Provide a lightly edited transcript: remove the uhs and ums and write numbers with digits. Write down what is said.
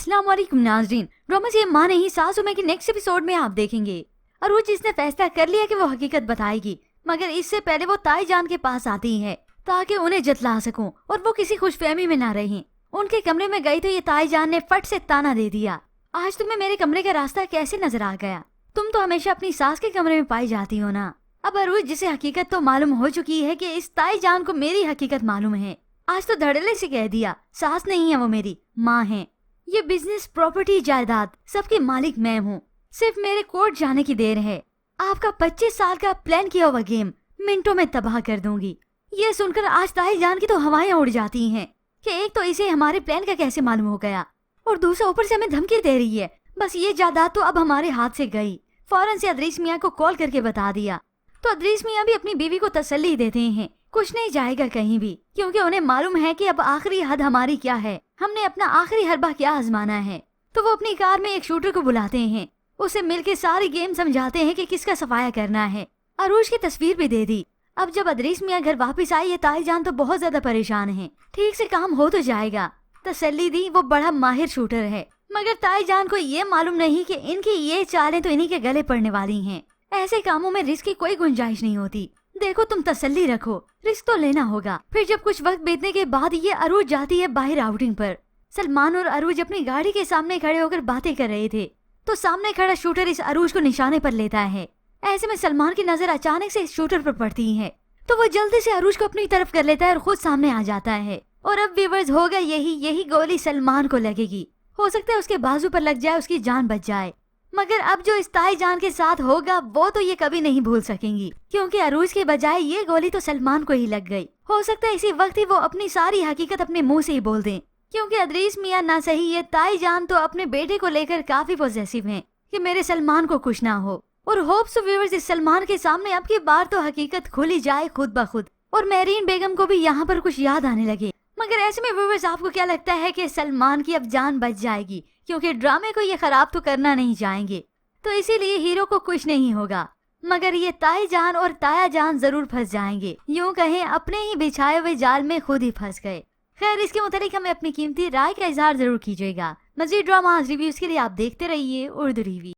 अस्सलाम वालेकुम नाज़रीन। ड्रामा से माँ नहीं सास में की नेक्स्ट एपिसोड में आप देखेंगे अरूज जिसने फैसला कर लिया कि वो हकीकत बताएगी, मगर इससे पहले वो ताई जान के पास आती है ताकि उन्हें जतला सकूं और वो किसी खुशफहमी में ना रहें। उनके कमरे में गई तो ये ताई जान ने फट से ताना दे दिया, आज तुम्हें मेरे कमरे का रास्ता कैसे नजर आ गया? तुम तो हमेशा अपनी सास के कमरे में पाई जाती हो ना। अब अरूज जिसे हकीकत तो मालूम हो चुकी है कि इस ताई जान को मेरी हकीकत मालूम है, आज तो धड़ल्ले से कह दिया सास नहीं है वो मेरी माँ है। ये बिजनेस प्रॉपर्टी जायदाद सबके मालिक मैं हूँ, सिर्फ मेरे कोर्ट जाने की देर है। आपका 25 साल का प्लान किया हुआ गेम मिनटों में तबाह कर दूंगी। ये सुनकर आज ताई जान की तो हवाएं उड़ जाती हैं कि एक तो इसे हमारे प्लान का कैसे मालूम हो गया और दूसरा ऊपर से हमें धमकी दे रही है। बस ये जायदाद तो अब हमारे हाथ से गई। फौरन से अदरीस मियाँ को कॉल करके बता दिया तो अदरीस मियाँ भी अपनी बीवी को तसल्ली देते हैं, कुछ नहीं जाएगा कहीं भी, क्योंकि उन्हें मालूम है कि अब आखिरी हद हमारी क्या है, हमने अपना आखिरी हरबा क्या आजमाना है। तो वो अपनी कार में एक शूटर को बुलाते हैं, उसे मिलके सारी गेम समझाते हैं कि किसका सफाया करना है। अरूज की तस्वीर भी दे दी। अब जब अदरीस मियाँ घर वापस आई, ये ताई जान तो बहुत ज्यादा परेशान है। ठीक से काम हो तो जाएगा, तसल्ली दी, वो बड़ा माहिर शूटर है। मगर ताई जान को ये मालूम नहीं कि इनकी ये चालें तो इन्हीं के गले पड़ने वाली हैं। ऐसे कामों में रिस्क की कोई गुंजाइश नहीं होती। देखो तुम तसल्ली रखो, रिस्क तो लेना होगा। फिर जब कुछ वक्त बीतने के बाद ये अरूज जाती है बाहर आउटिंग पर। सलमान और अरूज अपनी गाड़ी के सामने खड़े होकर बातें कर रहे थे तो सामने खड़ा शूटर इस अरूज को निशाने पर लेता है। ऐसे में सलमान की नजर अचानक से इस शूटर पर पड़ती है तो वो जल्दी से अरूज को अपनी तरफ कर लेता है और खुद सामने आ जाता है। और अब व्यूअर्स होगा यही गोली सलमान को लगेगी। हो सकता है उसके बाजू पर लग जाए, उसकी जान बच जाए। मगर अब जो इस ताई जान के साथ होगा वो तो ये कभी नहीं भूल सकेंगी, क्योंकि अरूज के बजाय ये गोली तो सलमान को ही लग गई। हो सकता है इसी वक्त ही वो अपनी सारी हकीकत अपने मुंह से ही बोल दें, क्योंकि अदरीस मियाँ ना सही ये ताई जान तो अपने बेटे को लेकर काफी पॉजिटिव हैं कि मेरे सलमान को कुछ ना हो। और होप्स व्यूअर्स इस सलमान के सामने अब की बार तो हकीकत खुली जाए खुद ब खुद और मेरीन बेगम को भी यहाँ पर कुछ याद आने लगे। मगर ऐसे में व्यूअर्स आपको क्या लगता है कि सलमान की अब जान बच जाएगी? क्योंकि ड्रामे को ये खराब तो करना नहीं चाहेंगे, तो इसीलिए हीरो को कुछ नहीं होगा, मगर ये ताई जान और ताया जान जरूर फंस जाएंगे। यूं कहें अपने ही बिछाए हुए जाल में खुद ही फंस गए। खैर इसके मुतालिक हमें अपनी कीमती राय का इजहार जरूर कीजिएगा। मजीद ड्रामा रिव्यूज के लिए आप देखते रहिए उर्दू रिव्यू।